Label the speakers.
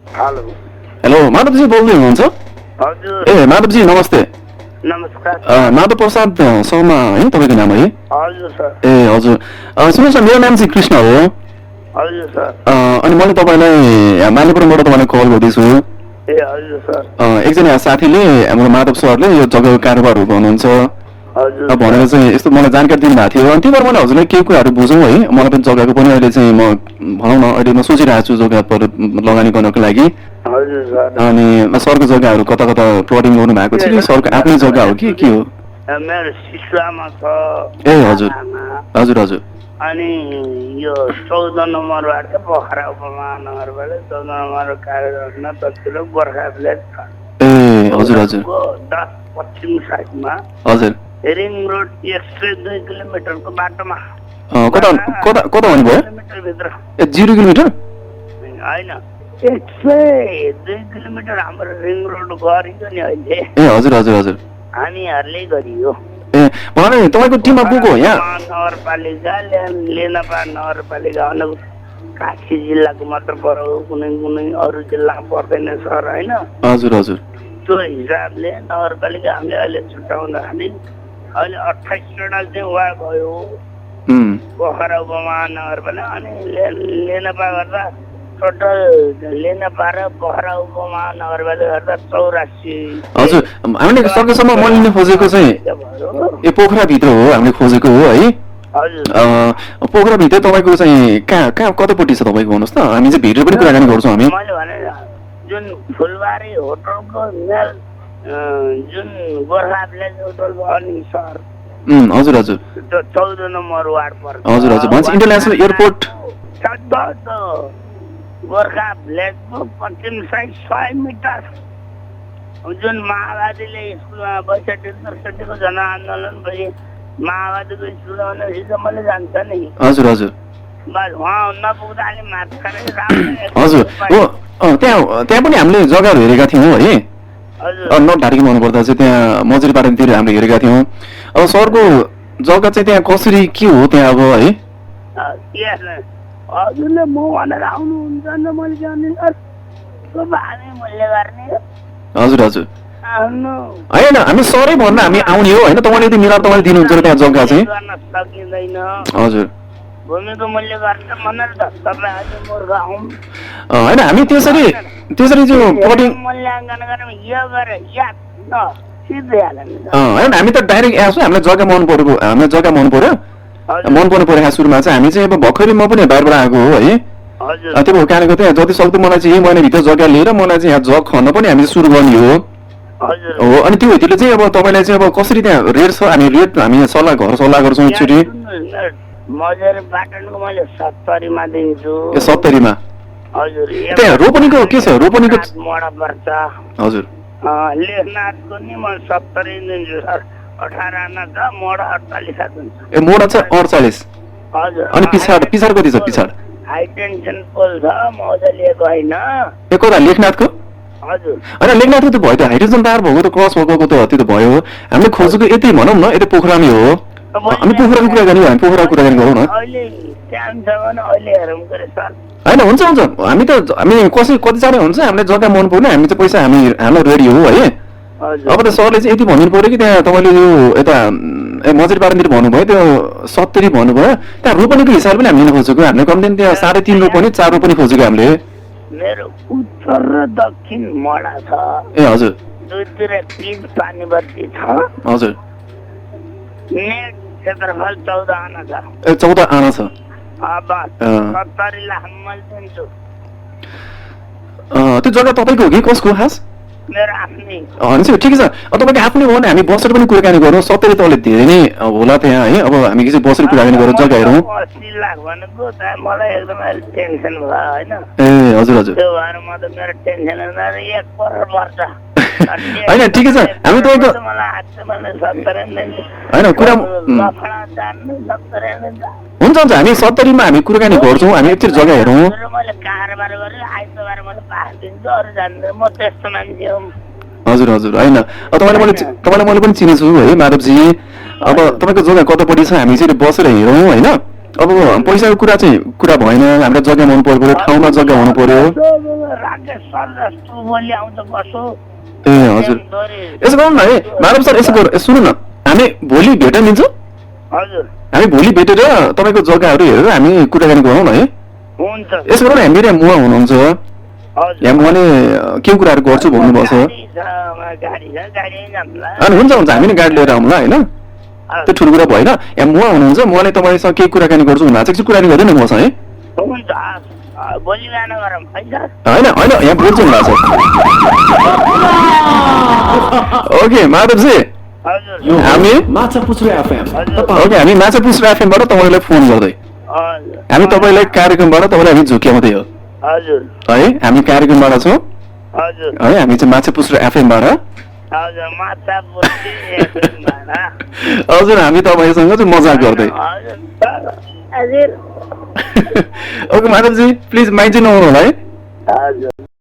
Speaker 1: Hello
Speaker 2: hello Madhavji बोल्दै हुनुहुन्छ?
Speaker 1: हजुर
Speaker 2: ए माधवजी नमस्ते।
Speaker 1: नमस्कार
Speaker 2: माधव प्रसाद शर्मा है तपाईँको नाम है?
Speaker 1: हजुर सर
Speaker 2: ए हजुर सुन्नुहोस् न मेरो नाम चाहिँ कृष्ण हो।
Speaker 1: हजुर सर
Speaker 2: अनि मैले तपाईँलाई मालिपुरमबाट तपाईँलाई कल गर्दैछु।
Speaker 1: ए हजुर सर
Speaker 2: एकजना साथीले हाम्रो माधव सरले यो जग्गाको कारोबारहरू गर्नुहुन्छ
Speaker 1: हजुर
Speaker 2: भनेर चाहिँ यस्तो मलाई जानकारी दिनुभएको थियो। अनि त्यही भएर मैले हजुरलाई केही कुराहरू बुझौँ है। मलाई पनि जग्गाको पनि अहिले चाहिँ म भनौँ न अहिले म सोचिरहेको छु जग्गा पर लगानी गर्नको लागि।
Speaker 1: हजुर सर
Speaker 2: अनि सरको जग्गाहरू कता कता प्लटिङ गर्नु भएको छ कि सरको आफ्नै जग्गा हो कि के हो?
Speaker 1: मेरो शिशुआमा छ
Speaker 2: ए हजुर
Speaker 1: आमा।
Speaker 2: हजुर हजुर
Speaker 1: अनि यो 14 नम्बर वार्ड छ पोखरा उपमहानगरबाट 14 नम्बर कार्यक्रम तत्काल गोर्खा भिलेज छ।
Speaker 2: ए हजुर हजुर
Speaker 1: 10 पश्चिम साइडमा
Speaker 2: हजुर
Speaker 1: रिङ रोड 102 किलोमिटरको बाटोमा
Speaker 2: कता कता कता भन्नुभयो?
Speaker 1: किलोमिटर भित्र
Speaker 2: ए 0 किलोमिटर?
Speaker 1: होइन 102 किलोमिटर हाम्रो रिङ रोड गरियो नि अहिले।
Speaker 2: ए हजुर हजुर हजुर
Speaker 1: हामीहरूले गरियो।
Speaker 2: ए भने तपाईँको टिममा को को यहाँ?
Speaker 1: नगरपालिका लेनापा नगरपालिका अन्य काशी जिल्लाको मात्र पर्यो, कुनै कुनै अरू जिल्ला पर्दैन सर होइन।
Speaker 2: हजुर हजुर
Speaker 1: त्यो हिसाबले नगरपालिका हामीले अहिले छुट्याउँदाखेरि अहिले 28वटा चाहिँ वार्ड भयो पोखरा उपमहानगरपालिका अनि लेनापा गर्दा टोटल लेनापा र पोखरा उपमहानगरपालिका गर्दा 84।
Speaker 2: हजुर हामीले सकेसम्म म लिन खोजेको चाहिँ ए पोखराभित्र हो हामीले खोजेको हो है।
Speaker 1: हजुर
Speaker 2: पोखराभित्र तपाईँको चाहिँ कहाँ कहाँ कतापट्टि छ तपाईँको भन्नुहोस् त, हामी चाहिँ भिडियो पनि कुराकानी गर्छौँ हामी।
Speaker 1: मैले भने जुन फुलबारी होटलको मेल जुन गोर्खा भिलेज होटल भयो नि सर
Speaker 2: हजुर हजुर
Speaker 1: त्यो 14 नम्बर वार्ड पर्छ।
Speaker 2: हजुर हजुर भन्छ इन्टरनेसनल एयरपोर्ट
Speaker 1: गोर्खा भिलेजको पश्चिम साइड 100 मिटर जुन माओवादीले स्कुलमा 62-63को जनआन्दोलनपछि माओवादीको स्कुलमा भनेपछि त मैले जान्छ नि।
Speaker 2: हजुर हजुर
Speaker 1: बस उहाँ नपुग्दा अलि माथि
Speaker 2: हजुर हो त्यहाँ पनि हामीले जग्गाहरू हेरेका थियौँ है।
Speaker 1: हजुर
Speaker 2: नढारीको भन्नुपर्दा चाहिँ त्यहाँ मजुरीपाडातिर हामीले हेरेका थियौँ। अब सरको जग्गा चाहिँ त्यहाँ कसरी के हो त्यहाँ अब है?
Speaker 1: हजुरले म भनेर आउनुहुन्छ नि त मैले जाने मूल्य गर्ने।
Speaker 2: हजुर हजुर
Speaker 1: आउनु
Speaker 2: होइन हामी सरै भन्न हामी आउने हो होइन। तपाईँले यदि मिलाएर तपाईँले दिनुहुन्छ त्यहाँ जग्गा चाहिँ
Speaker 1: गर्न सकिँदैन।
Speaker 2: हजुर
Speaker 1: भूमिको मूल्य गर्न भनेर त तपाईँ आज मूर्ख हौँ
Speaker 2: होइन हामी त्यसरी चाहिँ प्लटिङ
Speaker 1: मूल्याङ्कन गरेर यो गरेर याद न सिद्धिहाल्यो नि त।
Speaker 2: होइन हामी त डाइरेक्ट आएको छौँ। हामीलाई जग्गा मन परेको हामीलाई जग्गा मन पर्यो मन पर्नु परेको सुरुमा चाहिँ हामी चाहिँ अब भर्खरै म पनि बाहिरबाट आएको हो है।
Speaker 1: हजुर
Speaker 2: त्यो भएको कारणले गर्दा जति सक्दो मलाई चाहिँ यही महिनाभित्र जग्गा लिएर मलाई चाहिँ यहाँ जग खन्न पनि हामीले सुरु गर्ने हो।
Speaker 1: हजुर
Speaker 2: हो अनि त्यो भइदिएर चाहिँ अब तपाईँलाई चाहिँ अब कसरी त्यहाँ रेट छ हामी रेट हामी सल्लाह गर्छौँ एकचोटि।
Speaker 1: मजुर पाटनको मैले 70 मा दिन्छु।
Speaker 2: ए 70 मा?
Speaker 1: हजुर
Speaker 2: त्यहाँ रोपनीको के छ? रोपनीको
Speaker 1: मोडा पर्छ।
Speaker 2: हजुर
Speaker 1: लेखनाथको नि म 70 दिन्छु सर। 18 आना छ मोडा 48 दिन्छु।
Speaker 2: ए मोडा छ 48।
Speaker 1: हजुर
Speaker 2: अनि पिछाड कति छ पिछाड?
Speaker 1: हाई टेन्सन पोल छ मौजा लिएको होइन।
Speaker 2: ए कता लेखनाथको?
Speaker 1: हजुर
Speaker 2: होइन लेखनाथको त भयो त हाइड्रोजन तार भएको त क्रस भएको त त्यो त भयो। हामीले खोजेको यति भनौँ न यति पोखरामै हो। हामी पोखराको कुराकानी हामी पोखराको कुराकानी गरौँ न।
Speaker 1: अहिले टाइम छ भने अहिले हेरौँ गरे सर।
Speaker 2: होइन हुन्छ हामी त हामी कतिजना हुन्छ हामीलाई जग्गा मन पर्ने हामी चाहिँ पैसा हामीलाई रेडी हो है। अब त सरले चाहिँ यति भनिदिनु पऱ्यो कि त्यहाँ तपाईँले यो यता मजुरीपाडातिर भन्नुभयो त्यो 70 भन्नुभयो। त्यहाँ रोपनीको हिसाब पनि हामी लिन खोजेको हामीले कम्ती त्यहाँ 3.5 रोपनी 4 रोपनी खोजेको हामीले।
Speaker 1: मेरो उत्तर र दक्षिण मोडा छ।
Speaker 2: ए हजुर
Speaker 1: दुईतिर पिच पानी बत्ती छ।
Speaker 2: हजुर
Speaker 1: नेट क्षेत्रफल 14 आना छ।
Speaker 2: ए 14 आना छ।
Speaker 1: अब 70 लाख मैले दिन्छु।
Speaker 2: त्यो जग्गा तपाईँको हो कि कसको खास?
Speaker 1: मेरो आफ्नै।
Speaker 2: हुन्छ ठिकै छ। तपाईँको आफ्नै हो भने हामी बसेर पनि कुराकानी गरौँ। 70 त अलिक धेरै नै होला त्यहाँ है। अब हामी चाहिँ बसेर कुराकानी गरौँ जग्गा हेरौँ।
Speaker 1: 80 लाख भनेको मलाई एकदमै टेन्सन भयो होइन।
Speaker 2: ए हजुर हजुर
Speaker 1: त्यो भएर म त मेरो टेन्सन 1 करोड पर्छ।
Speaker 2: होइन ठिकै छ हामी तपाईँको होइन कुरा हुन्छ हामी 70 मा हामी कुराकानी गर्छौँ। हामी एकचोटि जग्गा हेरौँ। हजुर हजुर होइन तपाईँलाई मैले पनि चिनेछु है माधवजी। अब तपाईँको जग्गा कतापट्टि छ हामी चाहिँ बसेर हेरौँ होइन। अब पैसाको कुरा चाहिँ कुरा भएन। हामीलाई जग्गा मन पर्यो ठाउँमा जग्गा हुनु पर्यो
Speaker 1: राकेश सर जस्तो बोली आउँछ कसो
Speaker 2: ए हजुर यसो गरौँ न है माधव सर यसो गर सुन्नु न हामी भोलि भेट्न मिल्छ
Speaker 1: हजुर
Speaker 2: हामी भोलि भेटेर तपाईँको जग्गाहरू हेरेर हामी कुराकानी गरौँ न है
Speaker 1: हुन्छ
Speaker 2: यसो गरौँ न हामी यहाँ मुवा हुनुहुन्छ
Speaker 1: हजुर
Speaker 2: यहाँ मुवाले के कुराहरू गर्छु भन्नुभएको छ
Speaker 1: गाडी छ गाडी जाम्ला
Speaker 2: अनि हुन्छ हुन्छ हामी नै गाडी लिएर आउँला होइन त्यो ठुलो कुरा भएन यहाँ मुवा हुनुहुन्छ मुवाले तपाईँसँग केही कुराकानी गर्छु भन्नु भएको छ कुराकानी गर्दैन नि मसँग है
Speaker 1: हुन्छ भोलि बिहान गरौँ है सर
Speaker 2: होइन होइन यहाँ बोल्छु हुनुभएको छ ओके माधवजी
Speaker 1: हजुर
Speaker 2: हामी
Speaker 3: माछापुच्छ्रे एफएम
Speaker 2: ओके हामी माछापुच्छ्रे एफएमबाट तपाईँलाई फोन गर्दै
Speaker 1: हजुर
Speaker 2: हामी तपाईँलाई कार्यक्रमबाट तपाईँलाई हामी झुक्याउँदै हो
Speaker 1: हजुर
Speaker 2: है हामी कार्यक्रमबाट छौँ
Speaker 1: हजुर
Speaker 2: है हामी चाहिँ माछापुच्छ्रे एफएमबाट
Speaker 1: हजुर माछा बुझ्ने
Speaker 2: हजुर हामी तपाईँसँग चाहिँ मजाक गर्दै
Speaker 1: हजुर हजुर
Speaker 2: ओके माधवजी प्लिज माइक चाहिँ नहुनु होला है
Speaker 1: हजुर